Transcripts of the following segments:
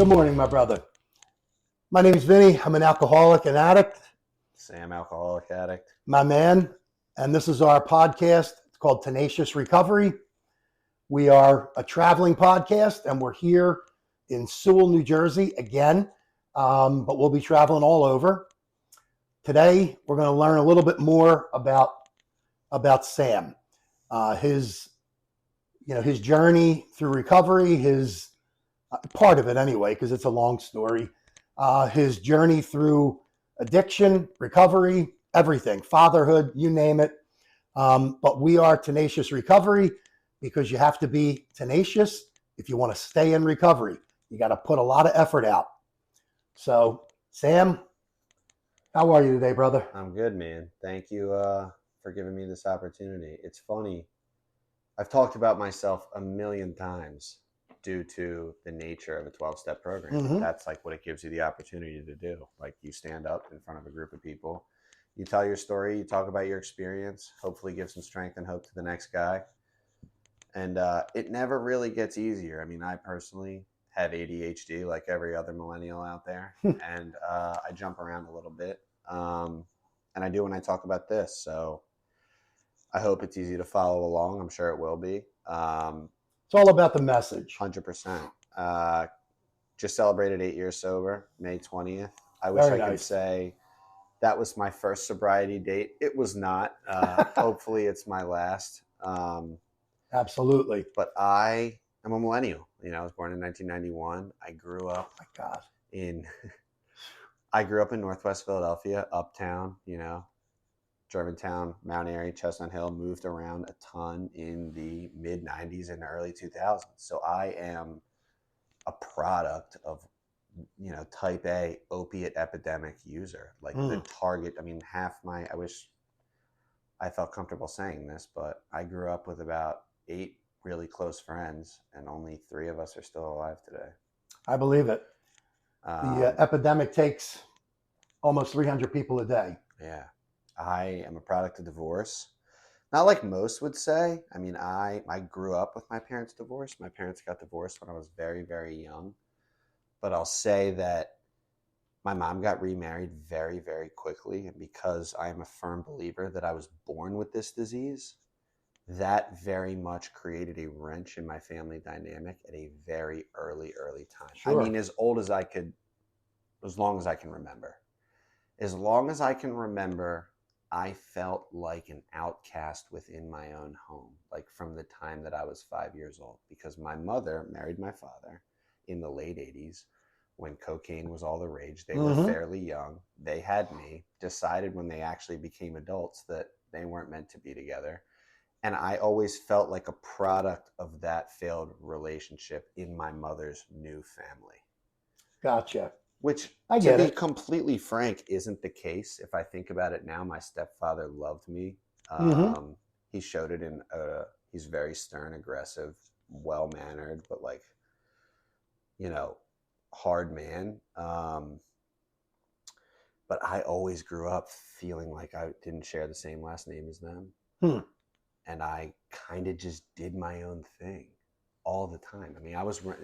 Good morning, my brother. My name is Vinny. I'm an alcoholic and addict. Sam, alcoholic addict. My man. And this is our podcast. It's called Tenacious Recovery. We are a traveling podcast, and we're here in Sewell, New Jersey again, but we'll be traveling all over. Today, we're going to learn a little bit more about Sam, his journey through recovery, his part of it anyway, because it's a long story. His journey through addiction, recovery, everything, fatherhood, you name it. But we are Tenacious Recovery because you have to be tenacious if you want to stay in recovery. You got to put a lot of effort out. So, Sam, how are you today, brother? I'm good, man. Thank you for giving me this opportunity. It's funny. I've talked about myself a million times due to the nature of a 12-step program. Mm-hmm. That's like what it gives you the opportunity to do. Like you stand up in front of a group of people, you tell your story, you talk about your experience, hopefully give some strength and hope to the next guy. And it never really gets easier. I mean, I personally have ADHD like every other millennial out there, and I jump around a little bit. And I do when I talk about this. So I hope it's easy to follow along. I'm sure it will be. It's all about the message. 100%. Just celebrated 8 years sober, May 20th. I wish I could say that was my first sobriety date. It was not. Hopefully it's my last. Absolutely. But I am a millennial. You know, I was born in 1991. I grew up I grew up in Northwest Philadelphia, uptown, you know, Germantown, Mount Airy, Chestnut Hill, moved around a ton in the mid 90s and early 2000s. So I am a product of, you know, type A opiate epidemic user. Like the target, I mean, I wish I felt comfortable saying this, but I grew up with about 8 really close friends, and only 3 of us are still alive today. I believe it. The epidemic takes almost 300 people a day. Yeah. I am a product of divorce. Not like most would say. I mean, I grew up with my parents divorced. My parents got divorced when I was very, very young. But I'll say that my mom got remarried very, very quickly. And because I am a firm believer that I was born with this disease, that very much created a wrench in my family dynamic at a very early time. Sure. I mean, as long as I can remember. As long as I can remember, I felt like an outcast within my own home, like from the time that I was 5 years old, because my mother married my father in the late 80s when cocaine was all the rage. They were fairly young. They had me, decided when they actually became adults that they weren't meant to be together. And I always felt like a product of that failed relationship in my mother's new family. Gotcha. Which, to be completely frank, isn't the case. If I think about it now, my stepfather loved me. He showed it in, he's very stern, aggressive, well-mannered, but like, you know, hard man. But I always grew up feeling like I didn't share the same last name as them. And I kind of just did my own thing all the time. I mean,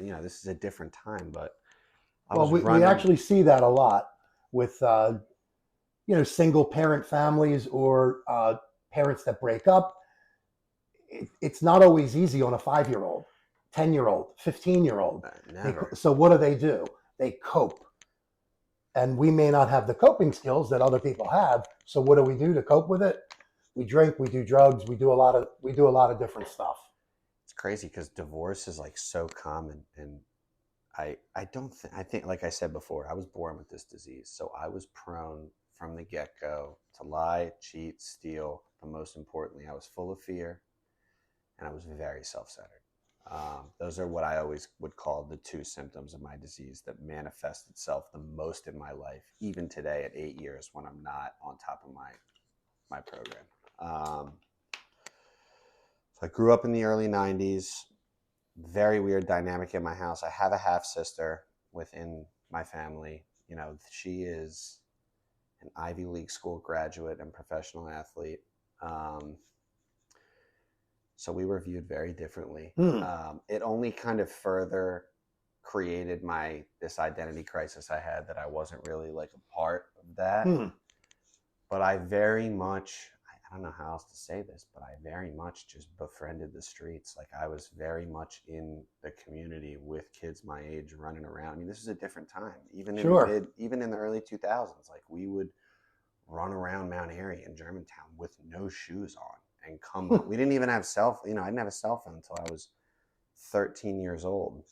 you know, this is a different time, but we actually see that a lot with, you know, single parent families or parents that break up. It's not always easy on a 5-year-old, 10-year-old, 15-year-old. So what do? They cope. And we may not have the coping skills that other people have. So what do we do to cope with it? We drink, we do drugs, we do a lot of different stuff. It's crazy because divorce is like so common, and I think, like I said before, I was born with this disease. So I was prone from the get-go to lie, cheat, steal. But most importantly, I was full of fear, and I was very self-centered. Those are what I always would call the 2 symptoms of my disease that manifest itself the most in my life, even today at 8 years when I'm not on top of my program. So I grew up in the early 90s. Very weird dynamic in my house. I have a half sister within my family. You know, she is an Ivy League school graduate and professional athlete. So we were viewed very differently. It only kind of further created this identity crisis I had, that I wasn't really like a part of that. Hmm. But I very much, I don't know how else to say this, but I very much just befriended the streets. Like, I was very much in the community with kids my age running around. I mean, this is a different time. Sure. Even in the early 2000s, like, we would run around Mount Airy in Germantown with no shoes on and come home. We didn't even have I didn't have a cell phone until I was 13 years old.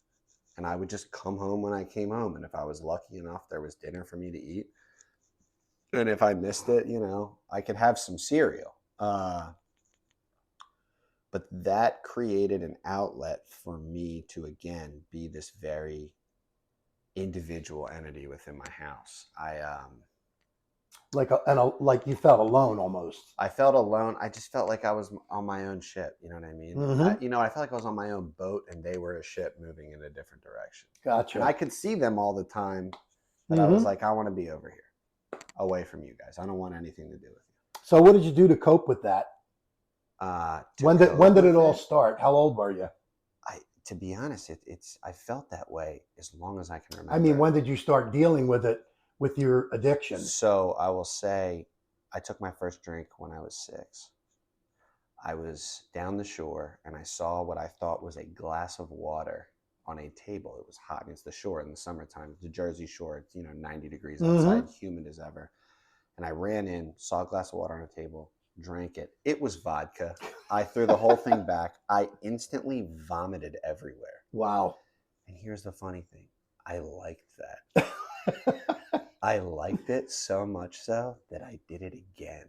And I would just come home when I came home. And if I was lucky enough, there was dinner for me to eat. And if I missed it, I could have some cereal. But that created an outlet for me to, again, be this very individual entity within my house. Like you felt alone almost. I felt alone. I just felt like I was on my own ship. You know what I mean? Mm-hmm. I felt like I was on my own boat, and they were a ship moving in a different direction. Gotcha. And I could see them all the time, but Mm-hmm. I was like, I want to be over here, away from you guys. I don't want anything to do with you. So what did you do to cope with that? When did it all start? How old were you? To be honest, I felt that way as long as I can remember. I mean, when did you start dealing with it, with your addiction? So I will say, I took my first drink when I was 6. I was down the shore and I saw what I thought was a glass of water on a table. It was hot. I mean, it's the shore in the summertime, the Jersey Shore. It's 90 degrees outside, humid as ever. And I ran in, saw a glass of water on a table, drank it. It was vodka. I threw the whole thing back. I instantly vomited everywhere. Wow. And here's the funny thing. I liked that. I liked it so much so that I did it again.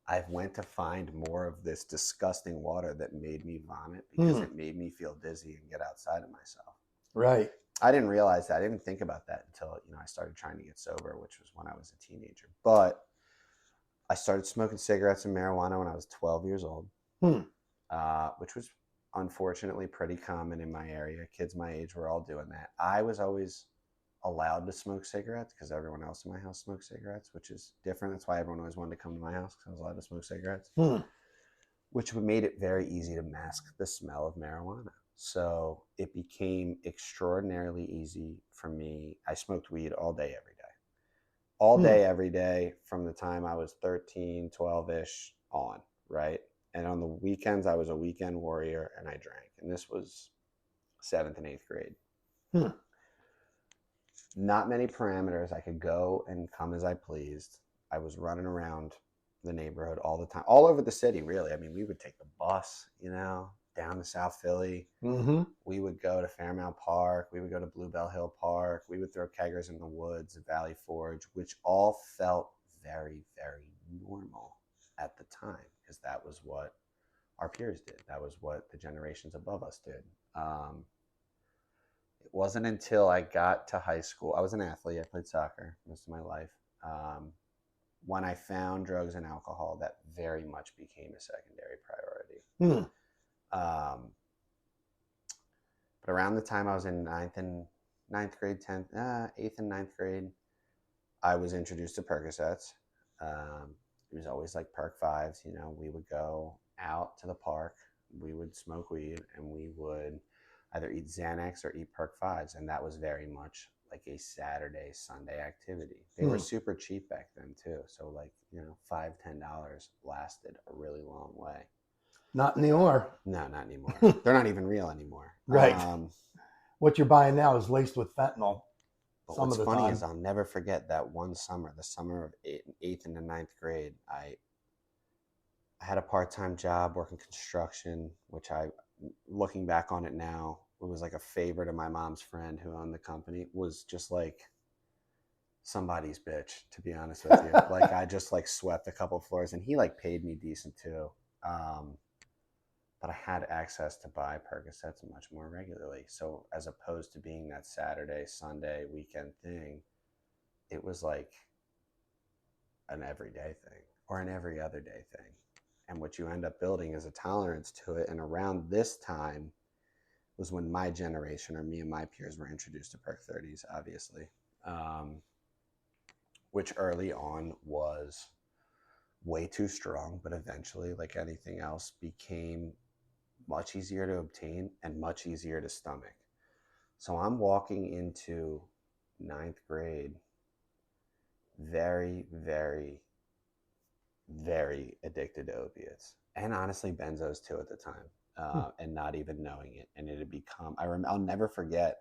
I went to find more of this disgusting water that made me vomit because it made me feel dizzy and get outside of myself. Right. I didn't realize that. I didn't think about that until, I started trying to get sober, which was when I was a teenager. But I started smoking cigarettes and marijuana when I was 12 years old, which was unfortunately pretty common in my area. Kids my age were all doing that. I was always allowed to smoke cigarettes because everyone else in my house smoked cigarettes, which is different. That's why everyone always wanted to come to my house, because I was allowed to smoke cigarettes, which made it very easy to mask the smell of marijuana. So it became extraordinarily easy for me. I smoked weed all day, every day from the time I was 13, 12-ish on, right? And on the weekends, I was a weekend warrior and I drank. And this was 7th and 8th grade. Not many parameters. I could go and come as I pleased. I was running around the neighborhood all the time, all over the city, really. I mean, we would take the bus, down to South Philly. We would go to Fairmount Park. We would go to Bluebell Hill Park. We would throw keggers in the woods at Valley Forge, which all felt very, very normal at the time, because that was what our peers did. That was what the generations above us did. It wasn't until I got to high school. I was an athlete. I played soccer most of my life. When I found drugs and alcohol, that very much became a secondary priority. But around the time I was in ninth grade, 8th and 9th grade, I was introduced to Percocets. It was always like Perc 5s. We would go out to the park, we would smoke weed, and we would either eat Xanax or eat Perc 5s. And that was very much like a Saturday, Sunday activity. They were super cheap back then too. So like, $5, $10 lasted a really long way. Not anymore. No, not anymore. They're not even real anymore. Right. What you're buying now is laced with fentanyl. But what's funny is I'll never forget that one summer, the summer of 8th and 9th grade. I had a part-time job working construction, which looking back on it now, it was like a favorite of my mom's friend who owned the company. It was just like somebody's bitch, to be honest with you. Like, I just like swept a couple of floors, and he like paid me decent too. But I had access to buy Percocets much more regularly. So as opposed to being that Saturday, Sunday, weekend thing, it was like an everyday thing or an every other day thing. And what you end up building is a tolerance to it. And around this time was when my generation, or me and my peers, were introduced to Perc 30s, obviously, which early on was way too strong, but eventually, like anything else, became much easier to obtain and much easier to stomach. So I'm walking into ninth grade, very, very, very addicted to opiates, and honestly benzos too at the time, and not even knowing it. And it had become, I'll never forget,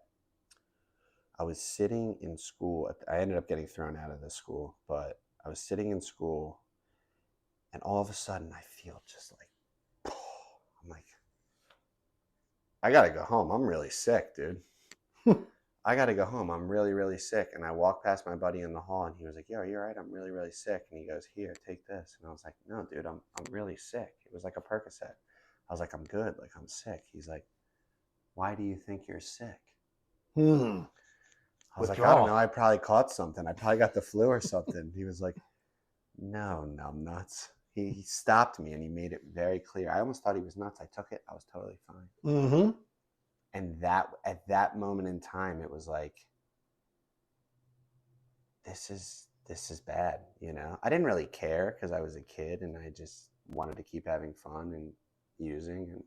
I was sitting in school. I ended up getting thrown out of the school, but I was sitting in school, and all of a sudden I feel just like, I'm like, I gotta go home. I'm really sick, dude. I gotta go home. I'm really, really sick. And I walked past my buddy in the hall, and he was like, "Yo, you're right. I'm really, really sick." And he goes, "Here, take this." And I was like, "No, dude, I'm really sick." It was like a Percocet. I was like, "I'm good. Like, I'm sick." He's like, "Why do you think you're sick?" Hmm. I was like, "I don't know. Withdrawal. I probably caught something. I probably got the flu or something." He was like, "No, numbnuts." He stopped me and he made it very clear. I almost thought he was nuts. I took it. I was totally fine. Mm-hmm. And that at that moment in time, it was like, this is bad. I didn't really care because I was a kid and I just wanted to keep having fun and using and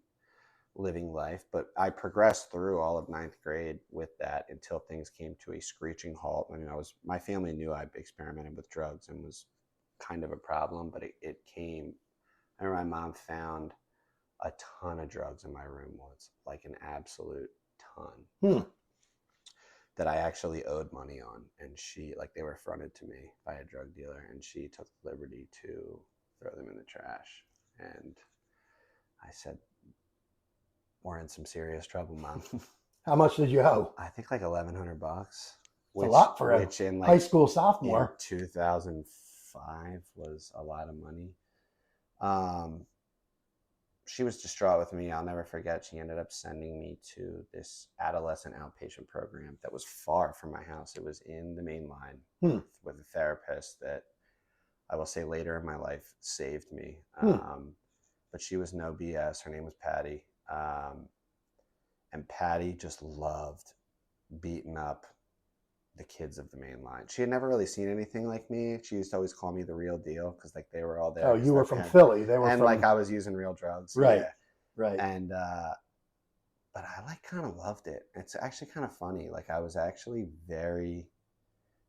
living life. But I progressed through all of ninth grade with that until things came to a screeching halt. I mean, my family knew I experimented with drugs and was kind of a problem, but it came. I remember my mom found a ton of drugs in my room once, like an absolute ton. Hmm. That I actually owed money on, and they were fronted to me by a drug dealer, and she took the liberty to throw them in the trash. And I said, "We're in some serious trouble, Mom." How much did you owe? I think like $1,100, It's a lot for a which in high like school in sophomore. 2005 was a lot of money. Um, she was distraught with me. I'll never forget. She ended up sending me to this adolescent outpatient program that was far from my house. It was in the main line Hmm. with a therapist that I will say later in my life saved me. Hmm. But she was no BS. Her name was Patty. And Patty just loved beating up the kids of the main line. She had never really seen anything like me. She used to always call me the real deal because like they were all there Oh, because you their were from parents, Philly. They were and like from I was using real drugs. right, Yeah. right. And but I like kind of loved it. It's actually kind of funny. Like I was actually very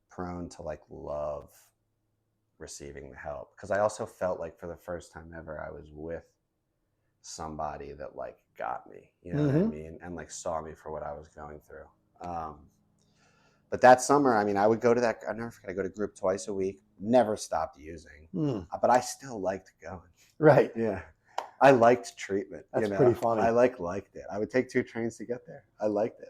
prone to like love receiving the help because I also felt like for the first time ever I was with somebody that like got me, you know what I Mm-hmm. mean, and like saw me for what I was going through. But that summer, I mean, I would go to that. I never forget. I go to group twice a week. Never stopped using, Mm. but I still liked going. Right. Yeah, I liked treatment. That's pretty funny. I liked it. I would take 2 trains to get there. I liked it.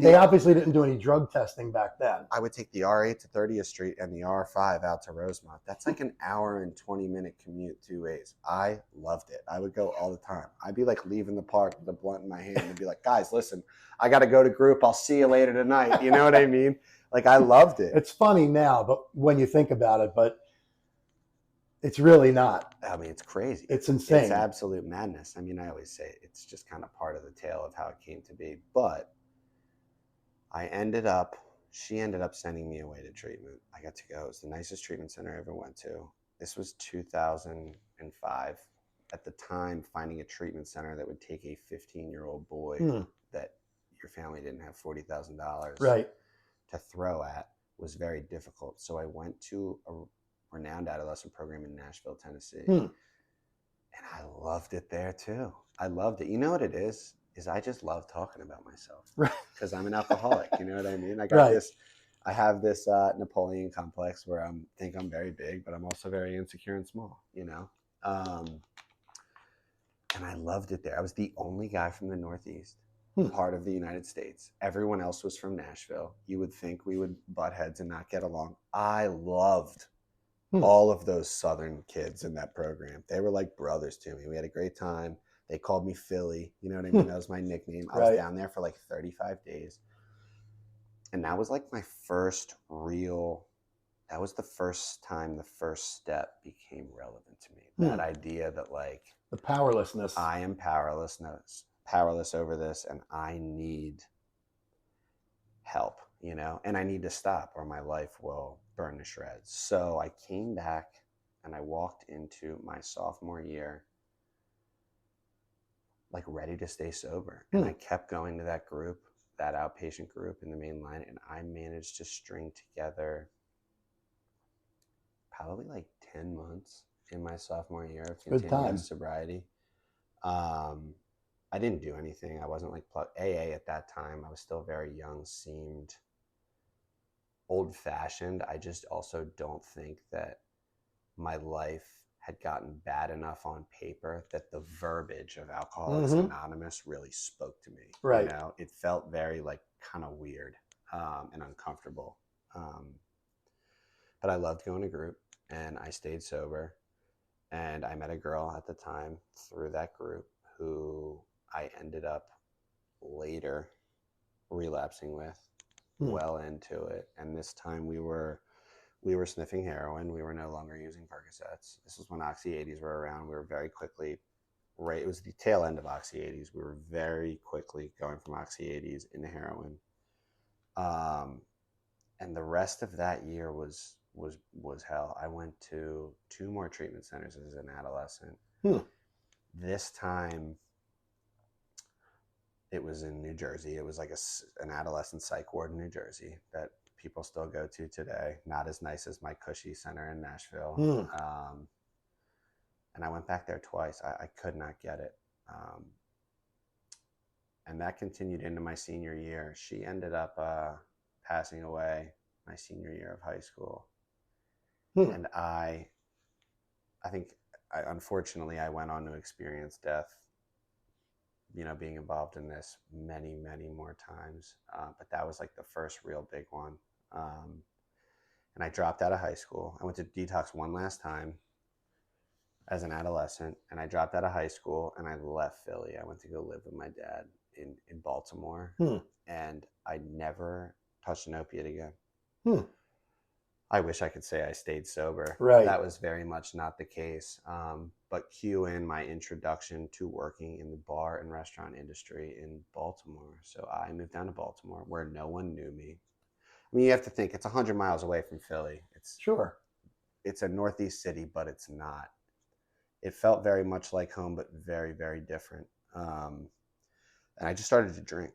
They obviously didn't do any drug testing back then. I would take the R8 to 30th Street and the R5 out to Rosemont. That's like an hour and 20-minute commute 2 ways. I loved it. I would go all the time. I'd be like leaving the park with a blunt in my hand and be like, "Guys, listen, I got to go to group. I'll see you later tonight." You know what I mean? Like I loved it. It's funny now, but when you think about it, but it's really not. I mean, it's crazy. It's insane. It's absolute madness. I mean, I always say it's just kind of part of the tale of how it came to be. But she ended up sending me away to treatment. I got to go. It was the nicest treatment center I ever went to. This was 2005. At the time, finding a treatment center that would take a 15-year-old boy that your family didn't have $40,000 right. to throw at was very difficult. So I went to a renowned adolescent program in Nashville, Tennessee. And I loved it there too. I loved it. You know what it is I just love talking about myself because I'm an alcoholic. You know what I mean? I have this Napoleon complex where I think I'm very big, but I'm also very insecure and small, you know? And I loved it there. I was the only guy from the Northeast, part of the United States. Everyone else was from Nashville. You would think we would butt heads and not get along. I loved all of those Southern kids in that program. They were like brothers to me. We had a great time. They called me Philly. You know what I mean? That was my nickname. I was down there for like 35 days. And that was like my first that was the first time the first step became relevant to me. That idea that like the powerlessness. I am powerless over this and I need help, you know, and I need to stop or my life will burn to shreds. So I came back and I walked into my sophomore year like ready to stay sober. And I kept going to that group that outpatient group in the main line, and I managed to string together probably like 10 months in my sophomore year of Good time. continuous sobriety. Um, I didn't do anything. I wasn't like AA at that time. I was still very young, seemed old fashioned. I just also don't think that my life had gotten bad enough on paper that the verbiage of Alcoholics Mm-hmm. Anonymous really spoke to me. Right. It felt very like kind of weird and uncomfortable. But I loved going to group, and I stayed sober. And I met a girl at the time through that group who I ended up later relapsing with well into it. And this time we were sniffing heroin. We were no longer using Percocets. This was when Oxy 80s were around. We were very quickly, right? It was the tail end of Oxy 80s. We were very quickly going from Oxy 80s into heroin. And the rest of that year was hell. I went to 2 more treatment centers as an adolescent. This time it was in New Jersey. It was like an adolescent psych ward in New Jersey that people still go to today. Not as nice as my cushy center in Nashville. And I went back there twice. I could not get it. And that continued into my senior year. She ended up passing away my senior year of high school. And I think, unfortunately, I went on to experience death, being involved in this many, many more times. But that was like the first real big one. And I dropped out of high school. I went to detox one last time as an adolescent, and I dropped out of high school and I left Philly. I went to go live with my dad in Baltimore, and I never touched an opiate again. I wish I could say I stayed sober. Right. That was very much not the case. But cue in my introduction to working in the bar and restaurant industry in Baltimore. So I moved down to Baltimore where no one knew me. I mean, you have to think it's 100 miles away from Philly. It's a Northeast city, but it's not. It felt very much like home, but very, very different. And I just started to drink.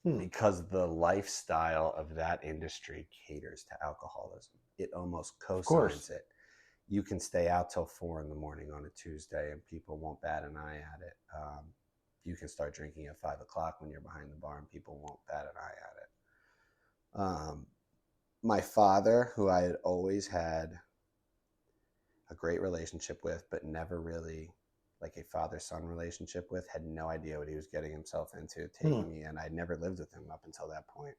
Because the lifestyle of that industry caters to alcoholism. It almost co-signs it. You can stay out till 4 a.m. on a Tuesday and people won't bat an eye at it. You can start drinking at 5 o'clock when you're behind the bar and people won't bat an eye at it. My father, who I had always had a great relationship with, but never really like a father-son relationship with, had no idea what he was getting himself into, taking me in. I'd never lived with him up until that point.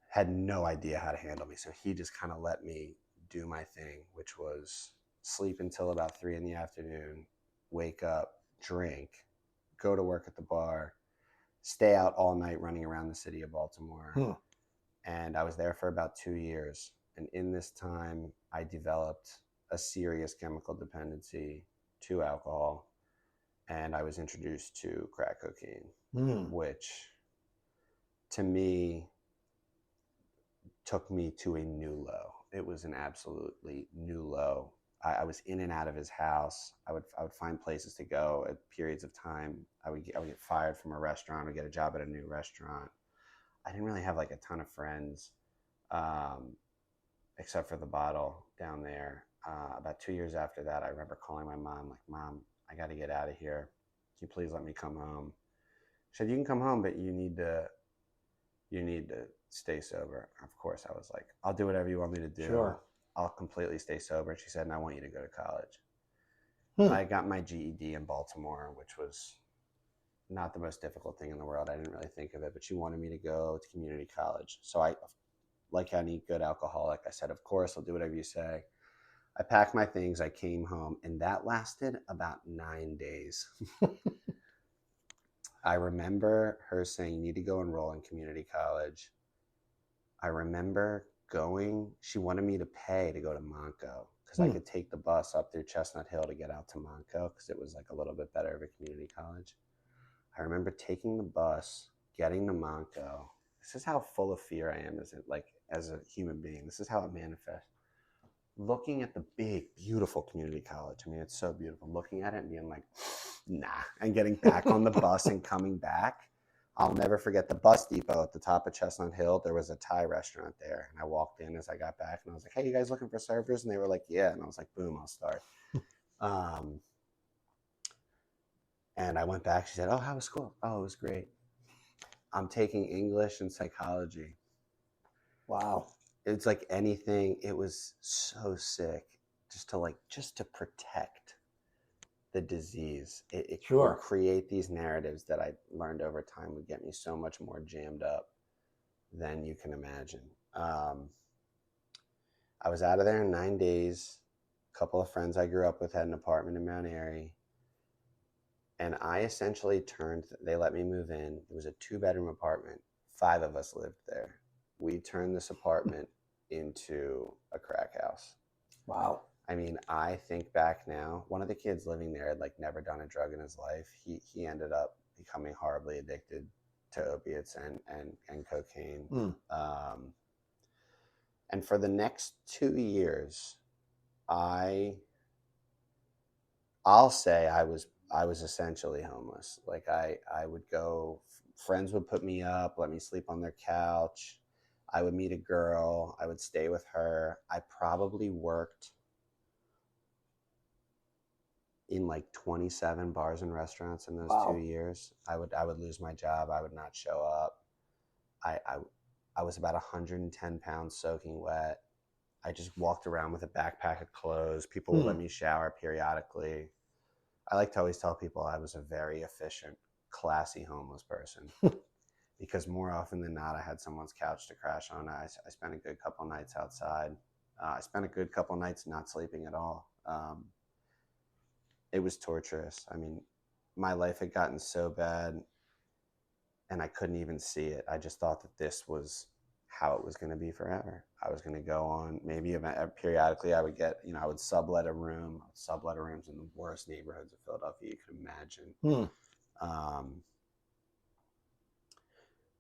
Had no idea how to handle me. So he just kind of let me do my thing, which was sleep until about 3 p.m, wake up, drink, go to work at the bar, stay out all night running around the city of Baltimore. And I was there for about 2 years. And in this time, I developed a serious chemical dependency to alcohol, and I was introduced to crack cocaine, which to me took me to a new low. It was an absolutely new low. I was in and out of his house. I would find places to go at periods of time. I would get fired from a restaurant or get a job at a new restaurant. I didn't really have like a ton of friends, except for the bottle down there. About 2 years after that, I remember calling my mom, like, Mom, I got to get out of here. Can you please let me come home? She said, you can come home, but you need to stay sober. Of course, I was like, I'll do whatever you want me to do. Sure. I'll completely stay sober. She said, and I want you to go to college. I got my GED in Baltimore, which was not the most difficult thing in the world. I didn't really think of it, but she wanted me to go to community college. So I, like any good alcoholic, I said, of course, I'll do whatever you say. I packed my things, I came home, and that lasted about 9 days. I remember her saying, you need to go enroll in community college. I remember going, she wanted me to pay to go to Monco because I could take the bus up through Chestnut Hill to get out to Monco because it was like a little bit better of a community college. I remember taking the bus, getting to Monco. This is how full of fear I am as a human being. This is how it manifests. looking at the big, beautiful community college. I mean, it's so beautiful. Looking at it and being like, nah, and getting back on the bus and coming back. I'll never forget the bus depot at the top of Chestnut Hill. There was a Thai restaurant there. And I walked in as I got back and I was like, hey, you guys looking for servers? And they were like, yeah. And I was like, boom, I'll start. And I went back. She said, oh, how was school? Oh, it was great. I'm taking English and psychology. Wow. It's like anything. It was so sick just to protect the disease. It Sure. would create these narratives that I learned over time would get me so much more jammed up than you can imagine. I was out of there in 9 days. A couple of friends I grew up with had an apartment in Mount Airy. And I essentially they let me move in. It was a 2-bedroom apartment. 5 of us lived there. We turned this apartment into a crack house. Wow. I mean, I think back now, one of the kids living there had like never done a drug in his life. He ended up becoming horribly addicted to opiates and cocaine. And for the next 2 years, I'll say I was essentially homeless. Like I would go, friends would put me up, let me sleep on their couch. I would meet a girl, I would stay with her. I probably worked in like 27 bars and restaurants in those 2 years. I would lose my job. I would not show up. I was about 110 pounds soaking wet. I just walked around with a backpack of clothes. People would let me shower periodically. I like to always tell people I was a very efficient, classy homeless person because more often than not, I had someone's couch to crash on. I spent a good couple nights outside. I spent a good couple nights not sleeping at all. It was torturous. I mean, my life had gotten so bad and I couldn't even see it. I just thought that this was how it was going to be forever. I was going to go on, maybe periodically I would get, I would sublet a room. Sublet rooms in the worst neighborhoods of Philadelphia you could imagine.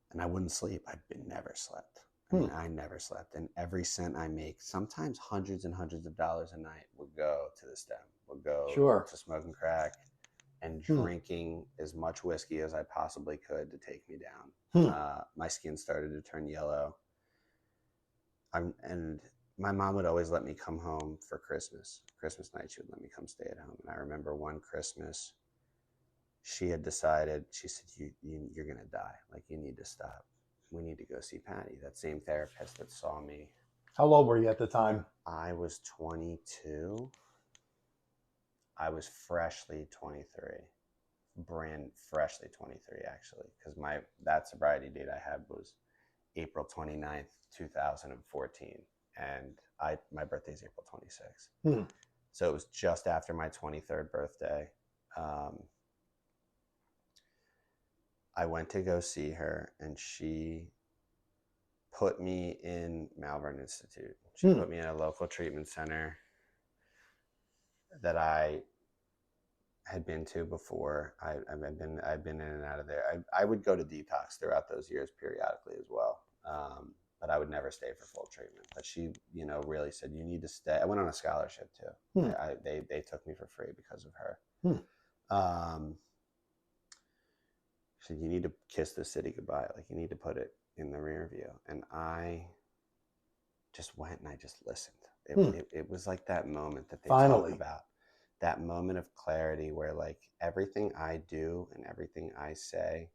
And I wouldn't sleep. I never slept. I mean, I never slept. And every cent I make, sometimes hundreds and hundreds of dollars a night, would go to the stem, would go to smoking crack and drinking as much whiskey as I possibly could to take me down. My skin started to turn yellow. And my mom would always let me come home for Christmas. Christmas night, she would let me come stay at home. And I remember one Christmas, she had decided, she said, you're going to die. Like, you need to stop. We need to go see Patty, that same therapist that saw me. How old were you at the time? I was 22. I was freshly 23. Freshly 23, actually, because that sobriety date I had was April 29th, 2014. And my birthday is April 26th. So it was just after my 23rd birthday. I went to go see her, and she put me in Malvern Institute. She put me in a local treatment center that I had been to before. I've been in and out of there. I would go to detox throughout those years periodically as well, but I would never stay for full treatment. But she, really said, you need to stay. I went on a scholarship too. They took me for free because of her. She said, you need to kiss the city goodbye. Like, you need to put it in the rear view. And I just went and I just listened. It was like that moment that they talk about, that moment of clarity where like everything I do and everything I say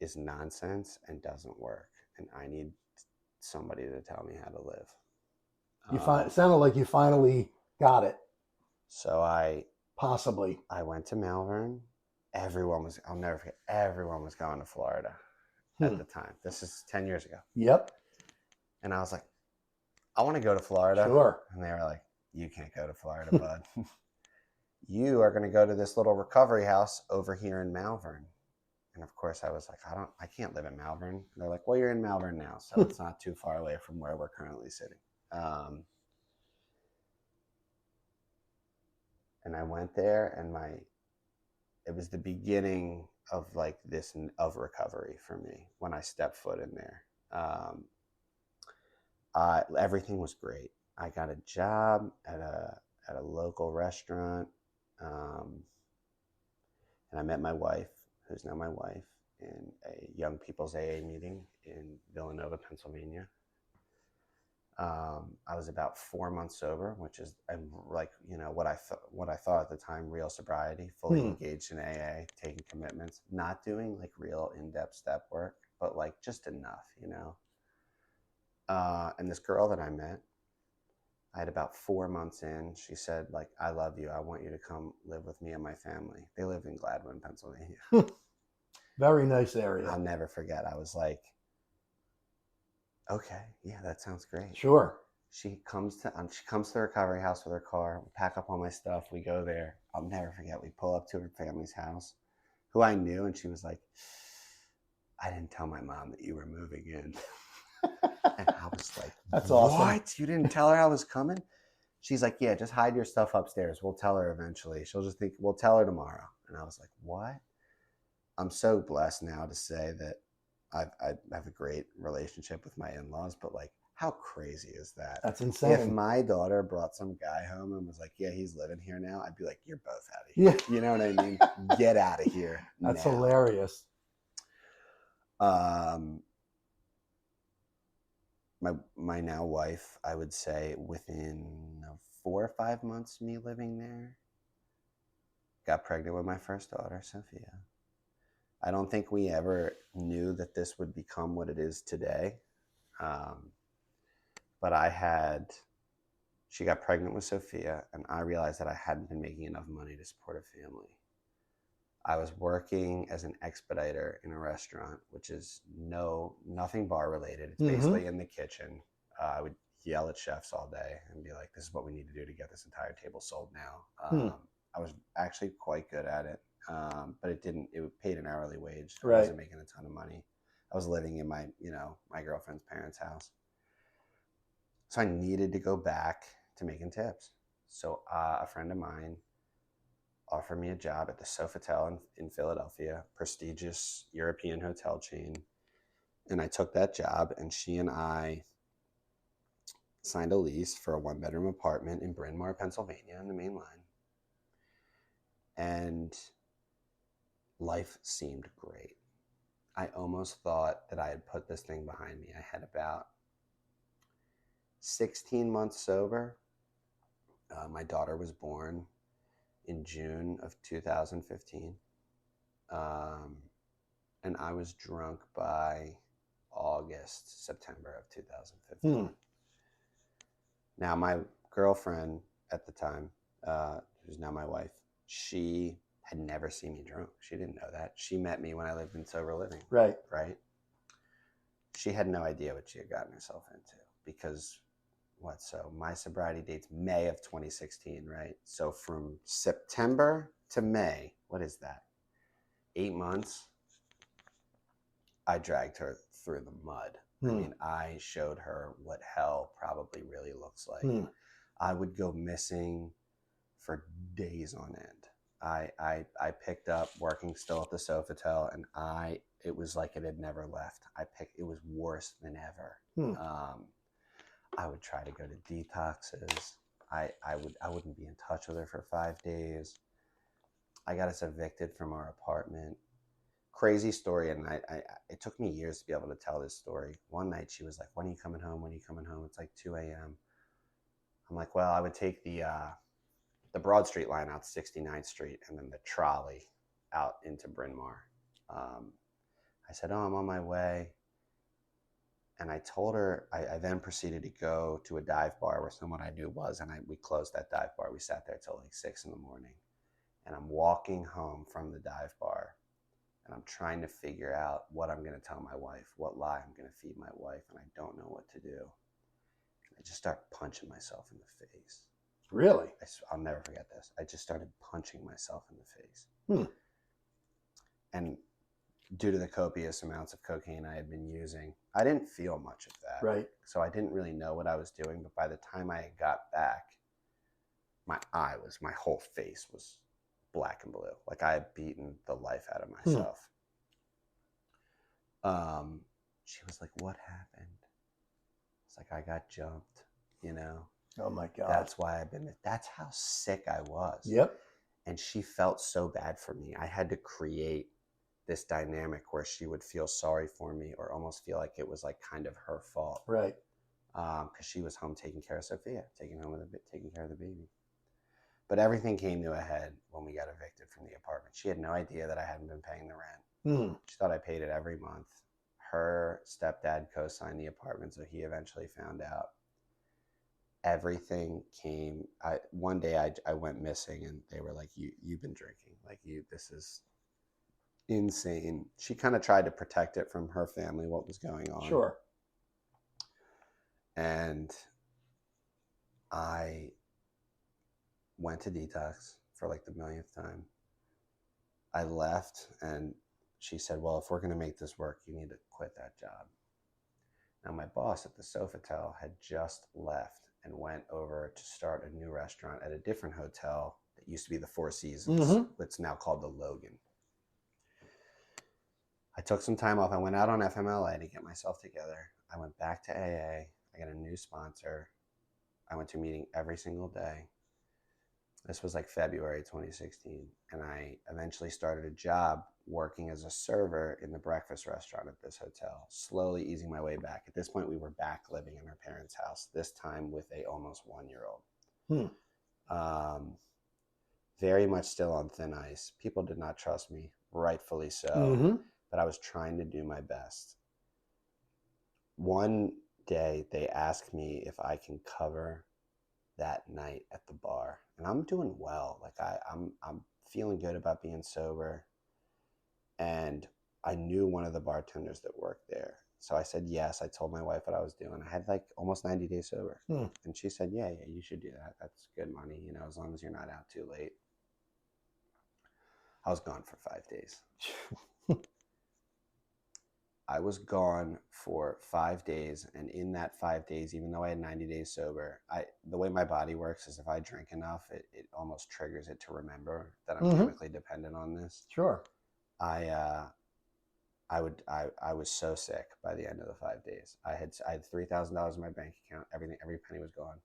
is nonsense and doesn't work. And I need somebody to tell me how to live. It sounded like you finally got it. So I went to Malvern. I'll never forget, everyone was going to Florida at the time. This is 10 years ago. Yep. And I was like, I want to go to Florida. Sure. And they were like, you can't go to Florida, bud. You are going to go to this little recovery house over here in Malvern. And of course I was like, I can't live in Malvern. And they're like, well, you're in Malvern now, so it's not too far away from where we're currently sitting. And I went there, and it was the beginning of like of recovery for me when I stepped foot in there. Everything was great. I got a job at a local restaurant, and I met my wife, who's now my wife, in a young people's AA meeting in Villanova, Pennsylvania. I was about 4 months sober, which is like, what I thought at the time, real sobriety, fully engaged in AA, taking commitments, not doing like real in-depth step work, but like just enough, and this girl that I met, I had about 4 months in, she said, like, I love you. I want you to come live with me and my family. They live in Gladwin, Pennsylvania. Very nice area. I'll never forget. I was like, okay, yeah, that sounds great. Sure. She comes to the recovery house with her car. We pack up all my stuff. We go there. I'll never forget. We pull up to her family's house, who I knew, and she was like, I didn't tell my mom that you were moving in. And I was like, That's what? awesome. You didn't tell her I was coming? She's like, yeah, just hide your stuff upstairs. We'll tell her eventually. She'll just think, we'll tell her tomorrow. And I was like, what? I'm so blessed now to say that I have a great relationship with my in-laws, but like, how crazy is that? That's insane. If my daughter brought some guy home and was like, yeah, he's living here now, I'd be like, you're both out of here. Yeah. You know what I mean? Get out of here. That's now. hilarious. My now wife, I would say within 4 or 5 months of me living there, got pregnant with my first daughter, Sophia. I don't think we ever knew that this would become what it is today. But she got pregnant with Sophia, and I realized that I hadn't been making enough money to support a family. I was working as an expediter in a restaurant, which is nothing bar related. It's basically in the kitchen. I would yell at chefs all day and be like, this is what we need to do to get this entire table sold now. I was actually quite good at it, but it paid an hourly wage. I wasn't making a ton of money. I was living in my girlfriend's parents' house. So I needed to go back to making tips. So a friend of mine offered me a job at the Sofitel in Philadelphia, prestigious European hotel chain. And I took that job, and she and I signed a lease for a 1-bedroom apartment in Bryn Mawr, Pennsylvania, on the main line. And life seemed great. I almost thought that I had put this thing behind me. I had about 16 months sober. My daughter was born in June of 2015. And I was drunk by September of 2015. Now, my girlfriend at the time, who's now my wife, she had never seen me drunk. She didn't know that. She met me when I lived in sober living. Right. She had no idea what she had gotten herself into, because my sobriety date's May of 2016, right? So from September to May, what is that? 8 months. I dragged her through the mud. I mean, I showed her what hell probably really looks like. I would go missing for days on end. I picked up working still at the Sofitel, and it was like it had never left. It was worse than ever. I would try to go to detoxes. I wouldn't be in touch with her for 5 days. I got us evicted from our apartment. Crazy story, and it took me years to be able to tell this story. One night she was like, when are you coming home? When are you coming home? It's like 2 a.m. I'm like, well, I would take the Broad Street line out to 69th Street, and then the trolley out into Bryn Mawr. I said, oh, I'm on my way. And I told her, I then proceeded to go to a dive bar where someone I knew was, and we closed that dive bar. We sat there till like 6 a.m. And I'm walking home from the dive bar, and I'm trying to figure out what I'm going to tell my wife, what lie I'm going to feed my wife, and I don't know what to do. I just start punching myself in the face. Really? I'll never forget this. I just started punching myself in the face. And due to the copious amounts of cocaine I had been using, I didn't feel much of that. Right. So I didn't really know what I was doing. But by the time I got back, my whole face was black and blue. Like I had beaten the life out of myself. She was like, what happened? It's like, I got jumped, Oh my God. That's why I've been, that's how sick I was. Yep. And she felt so bad for me. I had to create this dynamic where she would feel sorry for me or almost feel like it was like kind of her fault. Right. Because she was home taking care of Sophia, taking care of the baby. But everything came to a head when we got evicted from the apartment. She had no idea that I hadn't been paying the rent. She thought I paid it every month. Her stepdad co-signed the apartment, so he eventually found out. Everything came. One day I went missing, and they were like, "You've been drinking. Like this is insane." She kind of tried to protect it from her family, what was going on. Sure. And I went to detox for like the millionth time. I left, and she said, "Well, if we're going to make this work, you need to quit that job." Now, my boss at the Sofitel had just left and went over to start a new restaurant at a different hotel that used to be the Four Seasons. It's now called the Logan. I took some time off. I went out on FMLA to get myself together. I went back to AA. I got a new sponsor. I went to a meeting every single day. This was like February 2016. And I eventually started a job working as a server in the breakfast restaurant at this hotel, slowly easing my way back. At this point, we were back living in her parents' house, this time with a almost 1-year-old. Very much still on thin ice. People did not trust me, rightfully so, but I was trying to do my best. One day, they asked me if I can cover that night at the bar, and I'm doing well. Like I'm feeling good about being sober, and I knew one of the bartenders that worked there, so I said yes. I told my wife what I was doing. I had like almost 90 days sober, and she said, "Yeah, you should do that. That's good money, as long as you're not out too late." I was gone for 5 days. I was gone for 5 days, and in that 5 days, even though I had 90 days sober, the way my body works is if I drink enough, it almost triggers it to remember that I'm chemically dependent on this. Sure. I was so sick by the end of the 5 days. I had $3,000 in my bank account. Every penny was gone.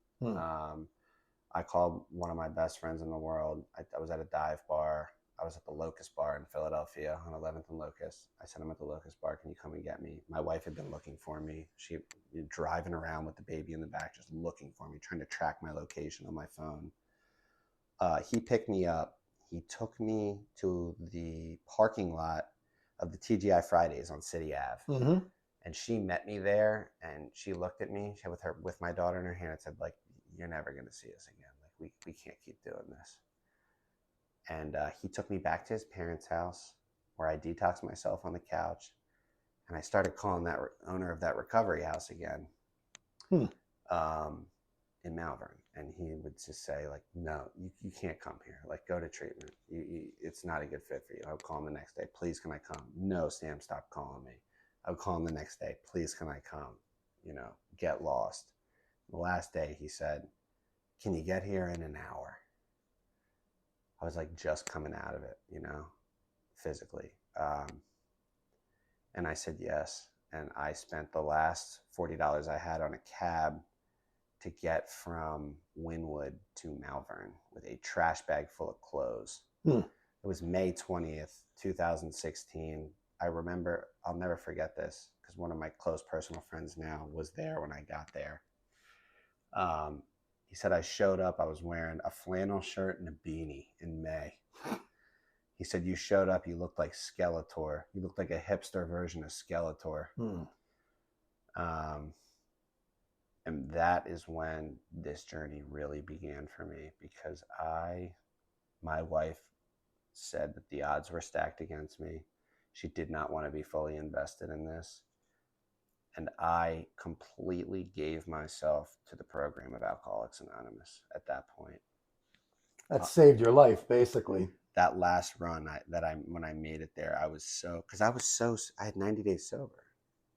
I called one of my best friends in the world. I was at a dive bar. I was at the Locust Bar in Philadelphia on 11th and Locust. I said, "I'm at the Locust Bar. Can you come and get me?" My wife had been looking for me. She was driving around with the baby in the back, just looking for me, trying to track my location on my phone. He picked me up. He took me to the parking lot of the TGI Fridays on City Ave. And she met me there, and she looked at me with my daughter in her hand and said, like, "You're never going to see us again. Like, we can't keep doing this." And he took me back to his parents' house, where I detoxed myself on the couch, and I started calling that owner of that recovery house again in Malvern. And he would just say, like, "No, you can't come here. Like, go to treatment. It's not a good fit for you." I would call him the next day. "Please, can I come?" "No, Sam, stop calling me." I would call him the next day. "Please, can I come?" Get lost. The last day, he said, "Can you get here in an hour?" I was like just coming out of it, physically. And I said yes. And I spent the last $40 I had on a cab to get from Wynwood to Malvern with a trash bag full of clothes. It was May 20th, 2016. I remember, I'll never forget this, because one of my close personal friends now was there when I got there. He said I showed up, I was wearing a flannel shirt and a beanie in May. He said, "You showed up, you looked like Skeletor. You looked like a hipster version of Skeletor." And that is when this journey really began for me, because my wife said that the odds were stacked against me. She did not want to be fully invested in this. And I completely gave myself to the program of Alcoholics Anonymous at that point. That saved your life, basically. That last run when I made it there, I had 90 days sober.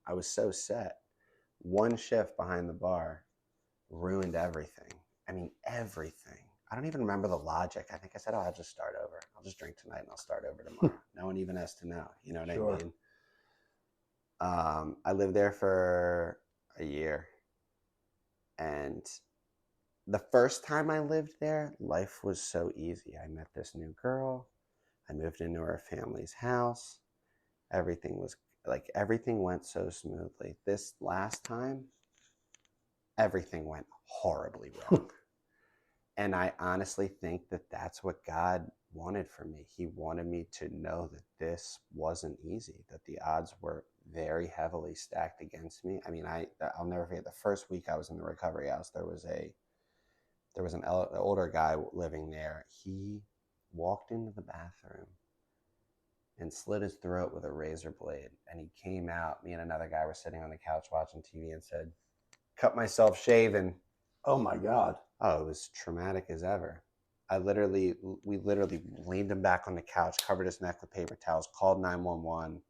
I was so set. One shift behind the bar ruined everything. I mean, everything. I don't even remember the logic. I think I said, "Oh, I'll just start over. I'll just drink tonight and I'll start over tomorrow." No one even has to know. You know what I mean? I lived there for a year, and the first time I lived there, life was so easy. I met this new girl. I moved into her family's house. Everything was like everything went so smoothly. This last time, everything went horribly wrong. And I honestly think that that's what God wanted for me. He wanted me to know that this wasn't easy, that the odds were very heavily stacked against me. I mean, I'll never forget the first week I was in the recovery house. There was an older guy living there. He walked into the bathroom and slit his throat with a razor blade. And he came out. Me and another guy were sitting on the couch watching TV and said, "Cut myself shaving." Oh my God. Oh, it was traumatic as ever. We literally leaned him back on the couch, covered his neck with paper towels, called 911.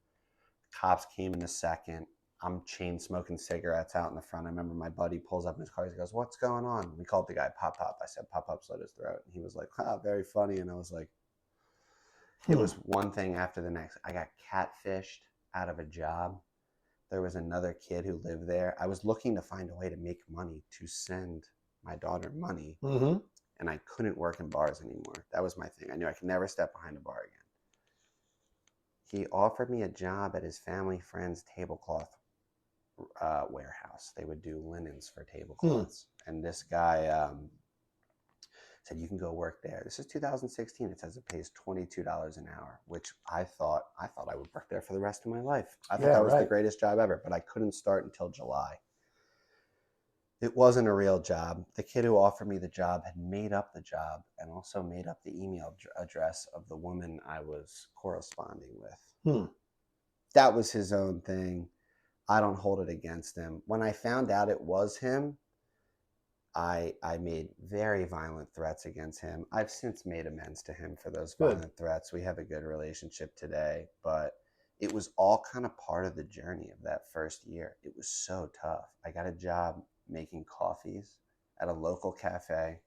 Cops came in a second. I'm chain smoking cigarettes out in the front. I remember my buddy pulls up in his car. He goes, "What's going on?" We called the guy Pop Pop. I said, "Pop Pop slit his throat." And he was like, "Ah, very funny." And I was like, it was one thing after the next. I got catfished out of a job. There was another kid who lived there. I was looking to find a way to make money to send my daughter money, Mm-hmm. and I couldn't work in bars anymore. That was my thing. I knew I could never step behind a bar again. He offered me a job at his family friend's tablecloth warehouse. They would do linens for tablecloths. And this guy said, "You can go work there." This is 2016. It says it pays $22 an hour, which I thought I would work there for the rest of my life. I thought Yeah, that was the right. greatest job ever, but I couldn't start until July. It wasn't a real job. The kid who offered me the job had made up the job and also made up the email address of the woman I was corresponding with. Hmm. That was his own thing. I don't hold it against him. When I found out it was him, I made very violent threats against him. I've since made amends to him for those Good. violent threats. We have a good relationship today, but it was all kind of part of the journey of that first year. It was so tough. I got a job making coffees at a local cafe,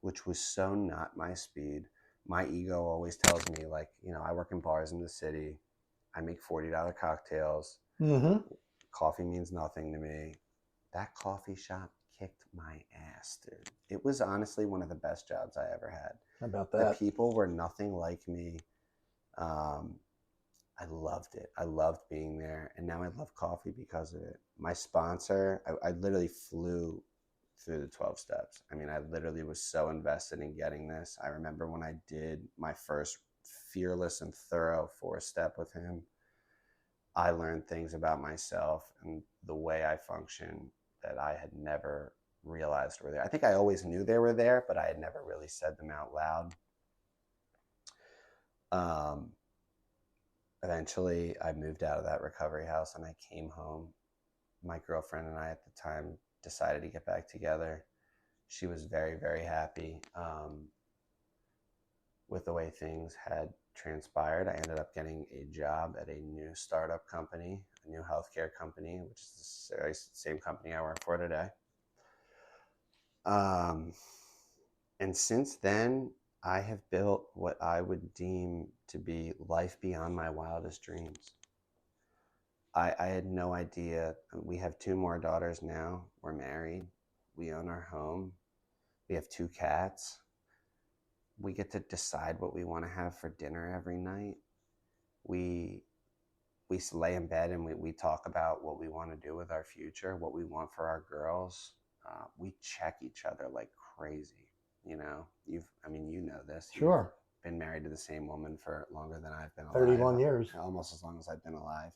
which was so not my speed. My ego always tells me, like, I work in bars in the city. I make $40 cocktails. Mm-hmm. Coffee means nothing to me. That coffee shop kicked my ass, dude. It was honestly one of the best jobs I ever had. How about The that? people were nothing like me. Um, I loved it. I loved being there. And now I love coffee because of it. My sponsor, I literally flew through the 12 steps. I mean, I literally was so invested in getting this. I remember when I did my first fearless and thorough 4-step with him, I learned things about myself and the way I function that I had never realized were there. I think I always knew they were there, but I had never really said them out loud. Um, Eventually, I moved out of that recovery house and I came home. My girlfriend and I at the time decided to get back together. She was very, very happy with the way things had transpired. I ended up getting a job at a new startup company, a new healthcare company, which is the very same company I work for today. Um, and since then, I have built what I would deem to be life beyond my wildest dreams. I had no idea. We have 2 more daughters now. We're married. We own our home. We have 2 cats. We get to decide what we want to have for dinner every night. We we lay in bed and we talk about what we want to do with our future, what we want for our girls. We check each other like crazy. You know this. You've Sure. been married to the same woman for longer than I've been alive, 31 years. almost as long as I've been alive.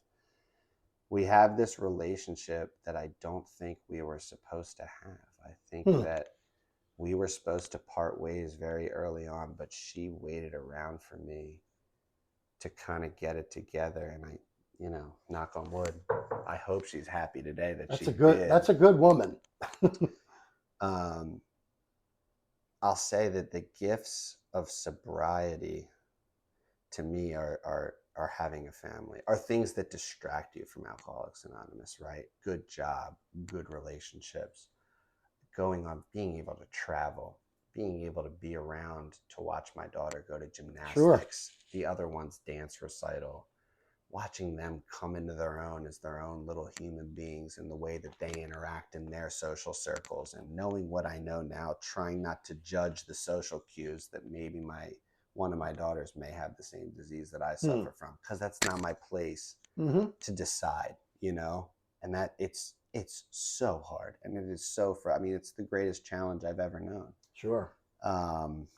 We have this relationship that I don't think we were supposed to have. I think Hmm. that we were supposed to part ways very early on, but she waited around for me to kind of get it together. And knock on wood, I hope she's happy today that she did. That's a good woman. Um, I'll say that the gifts of sobriety to me are having a family, are things that distract you from Alcoholics Anonymous, right? Good job, good relationships, going on, being able to travel, being able to be around to watch my daughter go to gymnastics, Sure. the other one's dance recital, watching them come into their own as their own little human beings and the way that they interact in their social circles, and knowing what I know now, trying not to judge the social cues that maybe one of my daughters may have the same disease that I suffer from, because that's not my place to decide, and that it's so hard, and it is so I mean, it's the greatest challenge I've ever known. Sure. And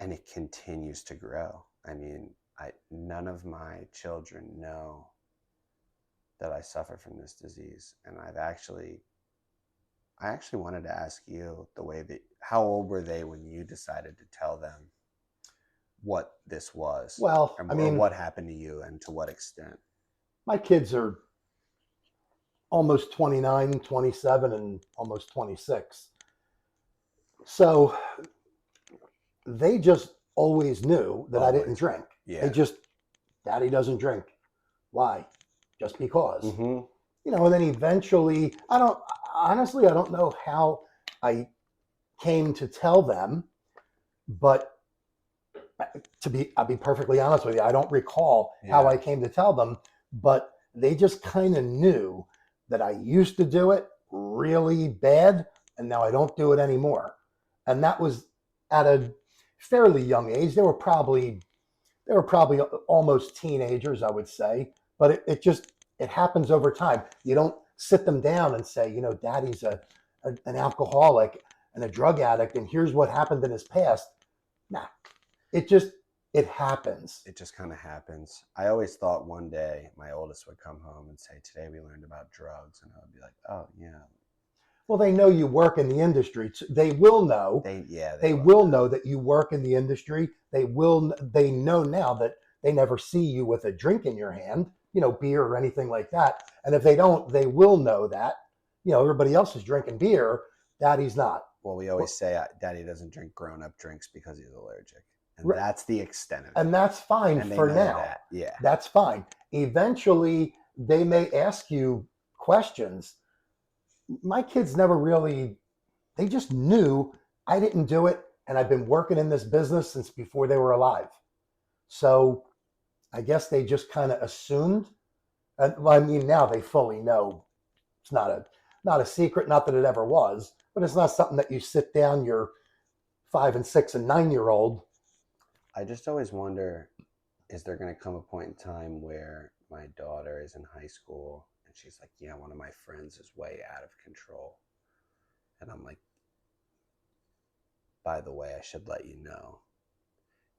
it continues to grow. I mean, none of my children know that I suffer from this disease. And I actually wanted to ask you how old were they when you decided to tell them what this was? Well, or what happened to you and to what extent? My kids are almost 29, 27, and almost 26. So they just always knew that I didn't drink. Yeah. Daddy doesn't drink. Why? Just because. Mm-hmm. And then eventually, I don't know how I came to tell them, but I'll be perfectly honest with you, I don't recall how I came to tell them, but they just kind of knew that I used to do it really bad, and now I don't do it anymore. And that was at a fairly young age. They were probably almost teenagers, I would say, but it happens over time. You don't sit them down and say, Daddy's an alcoholic and a drug addict, and here's what happened in his past. Nah, it happens. It just kind of happens. I always thought one day my oldest would come home and say, today we learned about drugs, and I would be like, oh yeah. Well, they know you work in the industry. They will know. They will know that you work in the industry. They know now that they never see you with a drink in your hand, beer or anything like that. And if they don't, they will know that, everybody else is drinking beer. Daddy's not. Well, we always say Daddy doesn't drink grown-up drinks because he's allergic. And that's the extent of it. And that's fine for now. That. Yeah. That's fine. Eventually, they may ask you questions. My kids never really, they just knew I didn't do it, and I've been working in this business since before they were alive. So I guess they just kind of assumed. And now they fully know it's not a secret, not that it ever was, but it's not something that you sit down your 5 and 6 and 9-year-old. I just always wonder, is there going to come a point in time where my daughter is in high school and she's like, yeah, one of my friends is way out of control. And I'm like, by the way, I should let you know,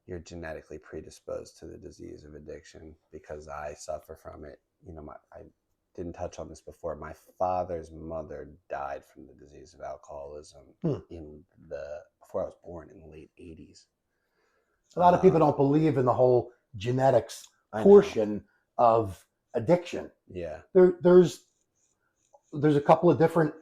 you're genetically predisposed to the disease of addiction because I suffer from it. I didn't touch on this before. My father's mother died from the disease of alcoholism before I was born, in the late 80s. A lot of people don't believe in the whole genetics portion of addiction. Yeah. There's a couple of different,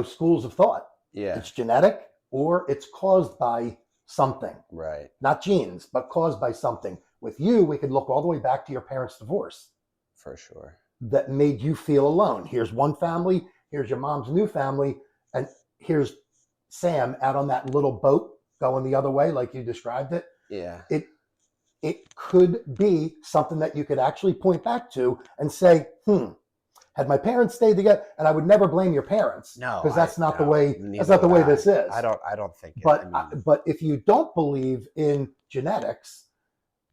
schools of thought. Yeah. It's genetic or it's caused by something. Right. Not genes, but caused by something. With you, we could look all the way back to your parents' divorce. For sure. That made you feel alone. Here's one family, here's your mom's new family, and here's Sam out on that little boat going the other way like you described it. Yeah. It could be something that you could actually point back to and say, had my parents stayed together, and I would never blame your parents. No, because that's not the way this is. I don't think it. But if you don't believe in genetics,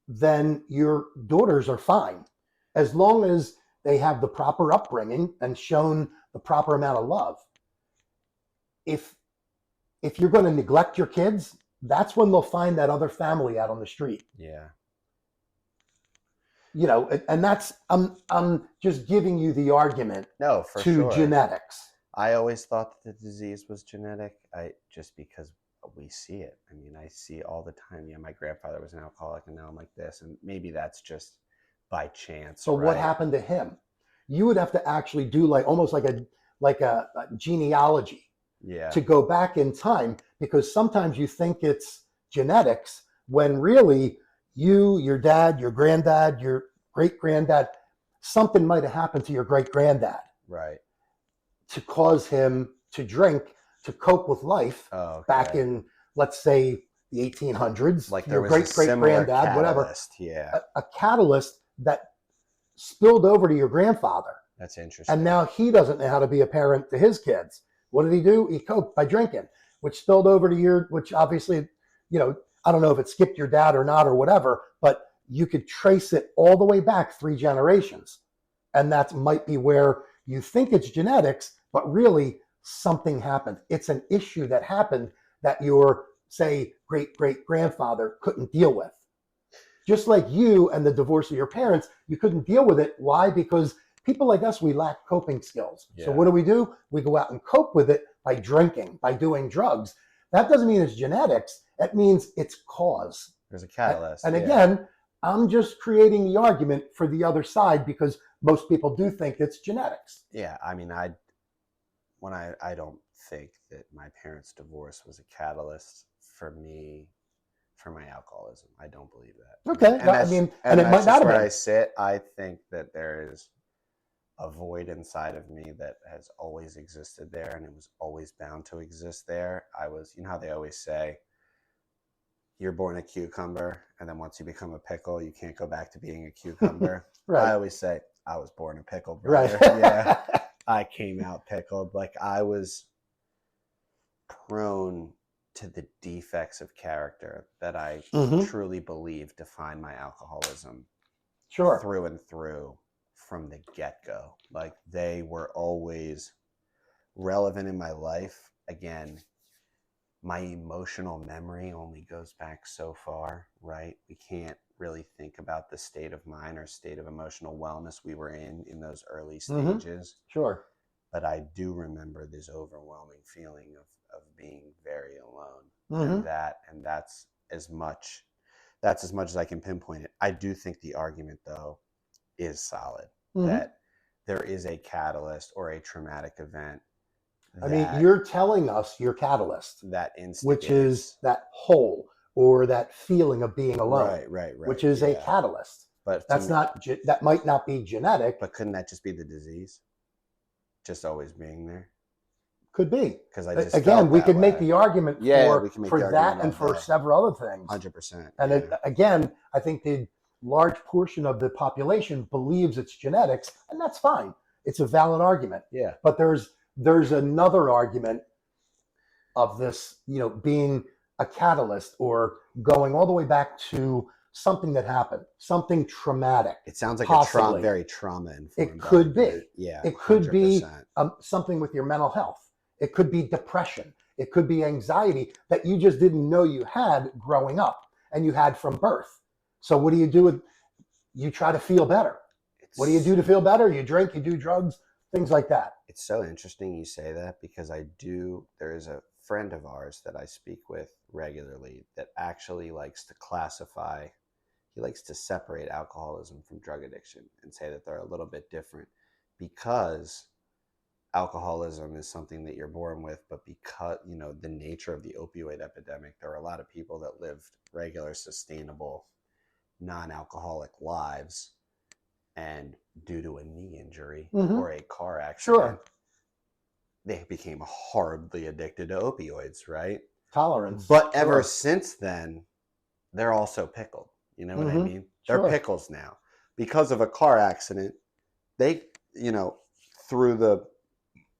then your daughters are fine. As long as they have the proper upbringing and shown the proper amount of love. If you're going to neglect your kids, that's when they'll find that other family out on the street. Yeah. And that's, I'm just giving you the argument to genetics. I always thought that the disease was genetic. Just because we see it. I mean, I see all the time. Yeah, my grandfather was an alcoholic and now I'm like this. And maybe that's just by chance. So what happened to him? You would have to actually do almost like a genealogy. Yeah. To go back in time, because sometimes you think it's genetics when really you, your dad, your granddad, your great-granddad, something might have happened to your great-granddad. Right. To cause him to drink, to cope with life back in, let's say, the 1800s. Like your there was a similar great-granddad, whatever. Yeah. A catalyst that spilled over to your grandfather. That's interesting. And now he doesn't know how to be a parent to his kids. What did he do? He coped by drinking, which spilled over to which obviously, I don't know if it skipped your dad or not or whatever, but you could trace it all the way back 3 generations. And that might be where you think it's genetics, but really something happened. It's an issue that happened that your, say, great-great-grandfather couldn't deal with. Just like you and the divorce of your parents, you couldn't deal with it. Why? Because people like us, we lack coping skills. Yeah. So what do? We go out and cope with it by drinking, by doing drugs. That doesn't mean it's genetics. That means it's cause. There's a catalyst. And again, I'm just creating the argument for the other side because most people do think it's genetics. Yeah, I mean, I don't think that my parents' divorce was a catalyst for my alcoholism. I don't believe that. Okay, and it might not have been. Where I sit, I think that there is a void inside of me that has always existed there, and it was always bound to exist there. You know how they always say, you're born a cucumber, and then once you become a pickle, you can't go back to being a cucumber. Right. I always say, I was born a pickle, brother. Right. Yeah. I came out pickled. Like, I was prone to the defects of character that I truly believe define my alcoholism. Sure. Through and through from the get-go. Like, they were always relevant in my life. Again, my emotional memory only goes back so far, right? We can't really think about the state of mind or state of emotional wellness we were in those early stages. Sure. But I do remember this overwhelming feeling of being very alone. And that's as much as I can pinpoint it. I do think the argument, though, is solid that there is a catalyst or a traumatic event. I mean, you're telling us your catalyst, that instigates, which is that hole or that feeling of being alone, right, which is a catalyst. But that might not be genetic. But couldn't that just be the disease, just always being there? Could be. Because we could make the argument for that and for several other things. 100%. And again, I think the large portion of the population believes it's genetics, and that's fine. It's a valid argument. Yeah. But there's another argument of this, being a catalyst or going all the way back to something that happened, something traumatic. It sounds like a very trauma-informed. It could be. Yeah. It could be something with your mental health. It could be depression. It could be anxiety that you just didn't know you had growing up and you had from birth. So what do? You try to feel better. What do you do to feel better? You drink, you do drugs, things like that. It's so interesting you say that because there is a friend of ours that I speak with regularly that actually likes to classify, he likes to separate alcoholism from drug addiction and say that they're a little bit different because alcoholism is something that you're born with, but because, the nature of the opioid epidemic, there are a lot of people that lived regular, sustainable, non-alcoholic lives. And due to a knee injury or a car accident, they became horribly addicted to opioids, right? Tolerance. But ever since then, they're also pickled. You know what I mean? They're pickles now. Because of a car accident, they, through the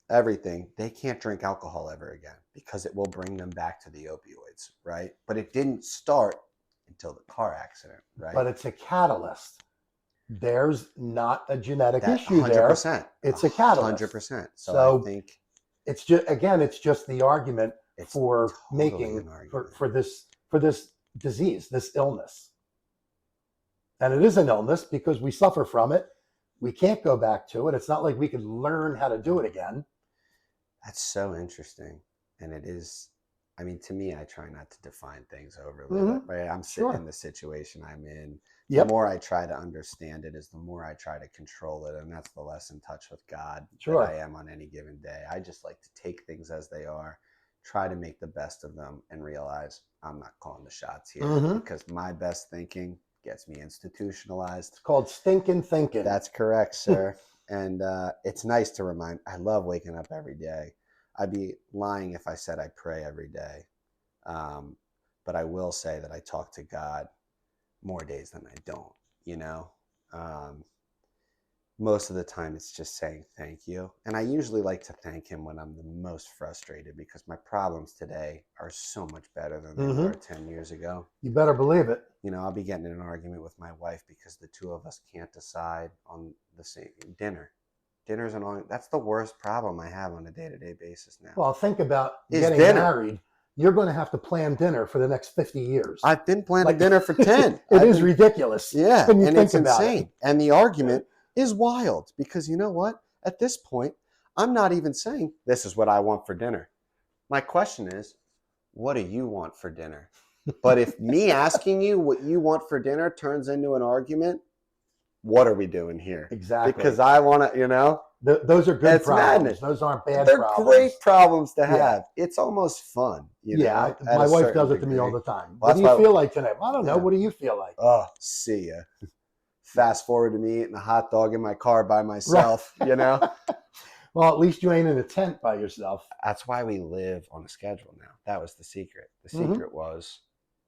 everything, they can't drink alcohol ever again because it will bring them back to the opioids, right? But it didn't start until the car accident, right? But it's a catalyst. There's not a genetic issue 100%, there. It's a catalyst. 100%. So I think it's just the argument for making for this disease, this illness. And it is an illness because we suffer from it. We can't go back to it. It's not like we could learn how to do it again. That's so interesting. And it is, to me, I try not to define things overly. Right? I'm sitting in the situation I'm in. The more I try to understand it is the more I try to control it. And that's the less in touch with God that I am on any given day. I just like to take things as they are, try to make the best of them, and realize I'm not calling the shots here because my best thinking gets me institutionalized. It's called stinking thinking. That's correct, sir. And it's nice to remind. I love waking up every day. I'd be lying if I said I pray every day. But I will say that I talk to God more days than I don't, Most of the time it's just saying thank you. And I usually like to thank him when I'm the most frustrated because my problems today are so much better than they were 10 years ago. You better believe it. You know, I'll be getting in an argument with my wife because the two of us can't decide on the same dinner. Dinner's that's the worst problem I have on a day-to-day basis now. Well, think about Is getting dinner. married. You're going to have to plan dinner for the next 50 years. I've been planning dinner for 10. It is ridiculous. Yeah, when you and think it's about insane. it. And the argument is wild because you know what? At this point, I'm not even saying this is what I want for dinner. My question is, what do you want for dinner? But if me asking you what you want for dinner turns into an argument, what are we doing here? Exactly. Because I want to, you know. Those are good problems. Madness. Those aren't bad They're problems. They're great problems to have. Yeah. It's almost fun. Yeah, my wife does it to me all the time. Well, what do you feel like tonight? Well, I don't know. Yeah. What do you feel like? Oh, see ya. Fast forward to me eating a hot dog in my car by myself, you know? Well, at least you ain't in a tent by yourself. That's why we live on a schedule now. That was the secret. The secret was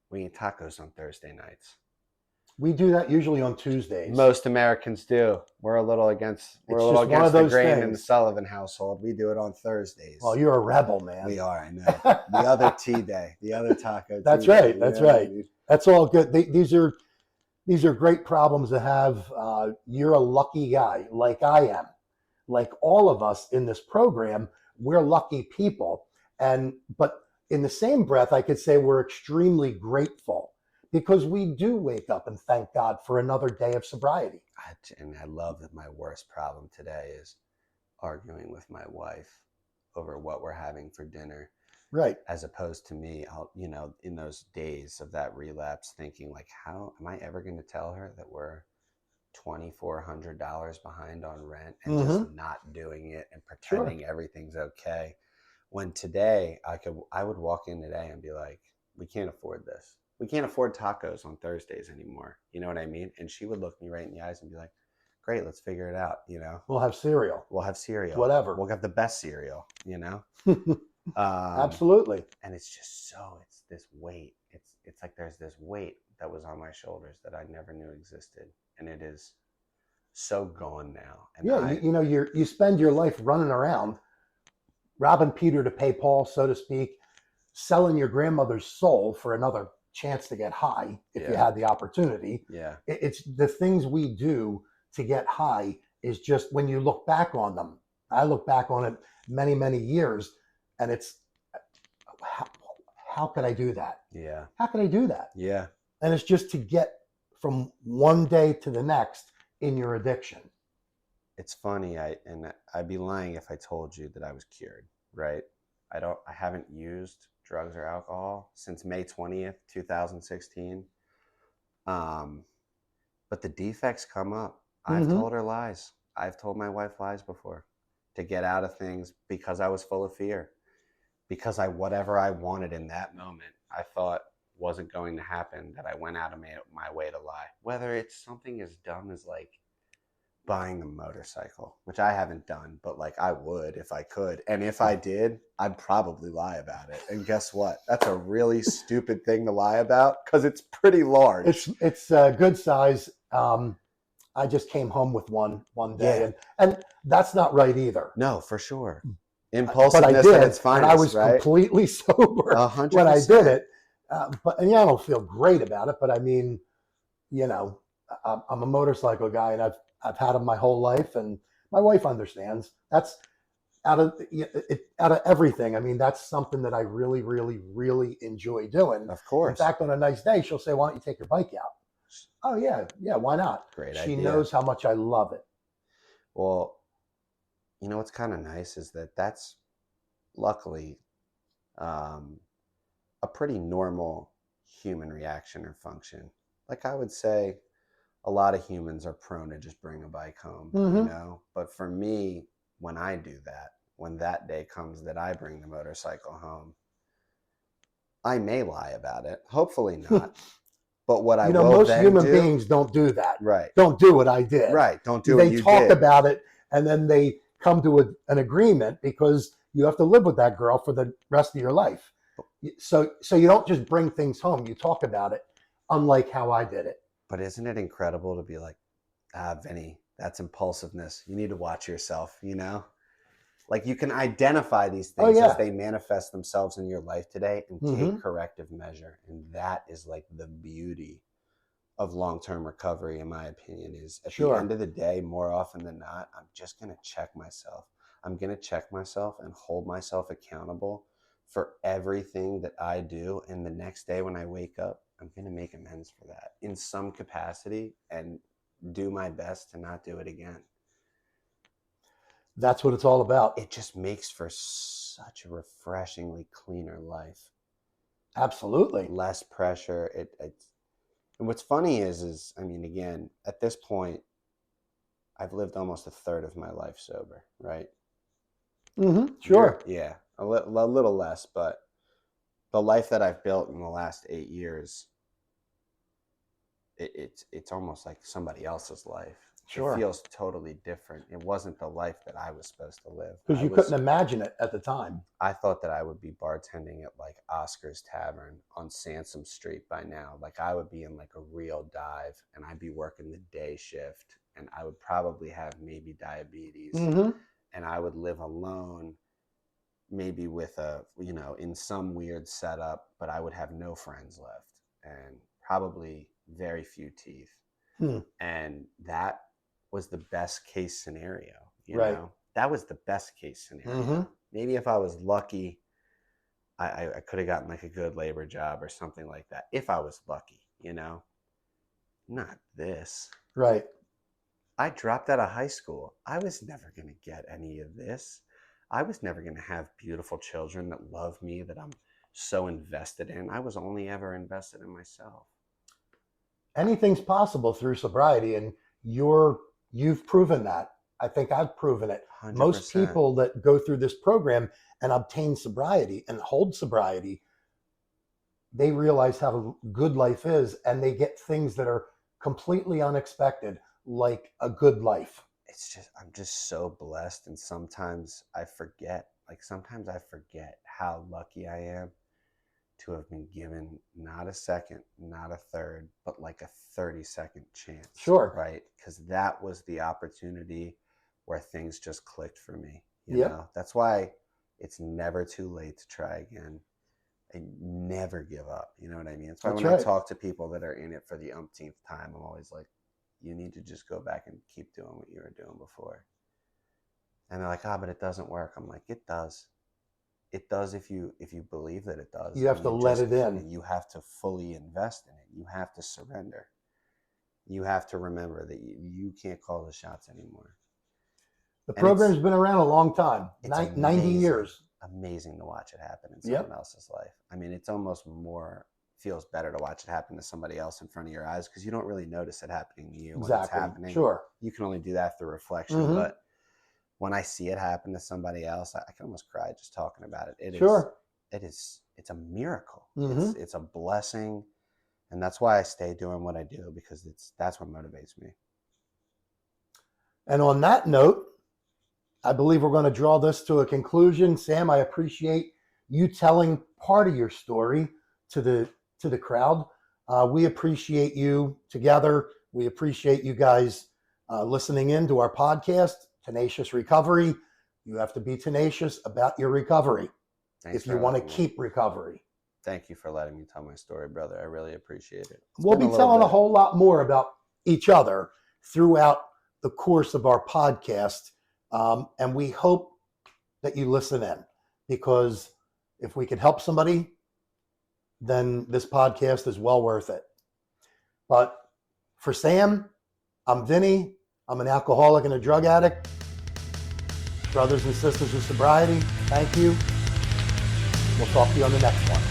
we eat tacos on Thursday nights. We do that usually on Tuesdays. Most Americans do. We're a little against the grain in the Sullivan household. We do it on Thursdays. Well, you're a rebel, man. We are, I know. The other tea day, the other taco. That's tea right. Day, That's right. That's all good. These are great problems to have. You're a lucky guy, like I am. Like all of us in this program, we're lucky people. But in the same breath, I could say we're extremely grateful because we do wake up and thank God for another day of sobriety. And I love that my worst problem today is arguing with my wife over what we're having for dinner. Right. As opposed to me, in those days of that relapse, thinking like, how am I ever going to tell her that we're $2,400 behind on rent and just not doing it and pretending everything's okay? When today I would walk in today and be like, we can't afford this. We can't afford tacos on Thursdays anymore. You know what I mean? And she would look me right in the eyes and be like, great, let's figure it out. You know, we'll have cereal. Whatever. We'll get the best cereal, you know? Absolutely. And it's just it's this weight. It's like there's this weight that was on my shoulders that I never knew existed. And it is so gone now. And you spend your life running around, robbing Peter to pay Paul, so to speak, selling your grandmother's soul for another chance to get high if you had the opportunity. Yeah. It's the things we do to get high is just when you look back on them. I look back on it many, many years and it's how could I do that? Yeah. How could I do that? Yeah. And it's just to get from one day to the next in your addiction. It's funny. I'd be lying if I told you that I was cured, right? I haven't used drugs or alcohol since May 20th, 2016. But the defects come up. I've told her lies. I've told my wife lies before to get out of things because I was full of fear. Because whatever I wanted in that moment, I thought wasn't going to happen, that I went out of my way to lie. Whether it's something as dumb as like buying a motorcycle, which I haven't done, but like I would if I could. And if I did, I'd probably lie about it. And guess what? That's a really stupid thing to lie about because it's pretty large. It's a good size. I just came home with one day, and that's not right either. No, for sure. Impulsiveness but I did, at its finest, and I was right? completely sober 100%. when I did it. But I don't feel great about it. But I mean, I'm a motorcycle guy, and I've had them my whole life, and my wife understands. That's out of everything. I mean, that's something that I really, really, really enjoy doing. Of course. In fact, on a nice day, she'll say, "Why don't you take your bike out?" Oh yeah, why not? Great She idea. knows how much I love it. Well, what's kind of nice is that's luckily a pretty normal human reaction or function. Like I would say a lot of humans are prone to just bring a bike home, But for me, when I do that, when that day comes that I bring the motorcycle home, I may lie about it. Hopefully not. But what I will most then human beings don't do that. Right. Don't do what I did. Right. Don't do what you did. They talk about it and then they come to an agreement because you have to live with that girl for the rest of your life. So you don't just bring things home. You talk about it, unlike how I did it. But isn't it incredible to be like, Vinny, that's impulsiveness. You need to watch yourself, Like you can identify these Oh things yeah. as they manifest themselves in your life today and Mm-hmm. take corrective measure. And that is like the beauty of long-term recovery, in my opinion, is at the end of the day, more often than not, I'm just going to check myself. I'm going to check myself and hold myself accountable for everything that I do. And the next day when I wake up, I'm going to make amends for that in some capacity and do my best to not do it again. That's what it's all about. It just makes for such a refreshingly cleaner life. Absolutely. Less pressure. And what's funny is, I mean, again, at this point, I've lived almost a third of my life sober, right? Mm-hmm. Sure. Yeah, a little less, but the life that I've built in the last 8 years, it's almost like somebody else's life. Sure. It feels totally different. It wasn't the life that I was supposed to live. Because you couldn't imagine it at the time. I thought that I would be bartending at like Oscar's Tavern on Sansom Street by now. Like I would be in like a real dive and I'd be working the day shift and I would probably have maybe diabetes and I would live alone, maybe with in some weird setup, but I would have no friends left and probably very few teeth. And that was the best case scenario, you know? That was the best case scenario. Maybe if I was lucky, I could have gotten like a good labor job or something like that. If I was lucky, not this. Right. I dropped out of high school. I was never going to get any of this. I was never going to have beautiful children that love me, that I'm so invested in. I was only ever invested in myself. Anything's possible through sobriety, and you've proven that. I think I've proven it. 100%. Most people that go through this program and obtain sobriety and hold sobriety, they realize how good life is, and they get things that are completely unexpected, like a good life. I'm just so blessed, and sometimes I forget how lucky I am to have been given not a second, not a third, but like a 30-second chance. Sure. Right? Because that was the opportunity where things just clicked for me. You know? That's why it's never too late to try again and never give up. You know what I mean? That's why when I talk to people that are in it for the umpteenth time, I'm always like, you need to just go back and keep doing what you were doing before. And they're like, but it doesn't work. I'm like, it does. It does if you believe that it does. You have to let it in. You have to fully invest in it. You have to surrender. You have to remember that you can't call the shots anymore. The program's been around a long time, 90 years. Amazing to watch it happen in someone else's life. I mean, it's almost feels better to watch it happen to somebody else in front of your eyes because you don't really notice it happening to you when it's happening. Sure. You can only do that through reflection, but when I see it happen to somebody else, I can almost cry just talking about it. It's a miracle. It's a blessing. And that's why I stay doing what I do, because that's what motivates me. And on that note, I believe we're going to draw this to a conclusion. Sam, I appreciate you telling part of your story to the crowd. We appreciate you together. We appreciate you guys listening in to our podcast, Tenacious Recovery. You have to be tenacious about your recovery if you want to keep recovery. Thank you for letting me tell my story, brother. I really appreciate it. We'll be telling a whole lot more about each other throughout the course of our podcast. And we hope that you listen in, because if we can help somebody, then this podcast is well worth it. But for Sam, I'm Vinny. I'm an alcoholic and a drug addict. Brothers and sisters of sobriety, thank you. We'll talk to you on the next one.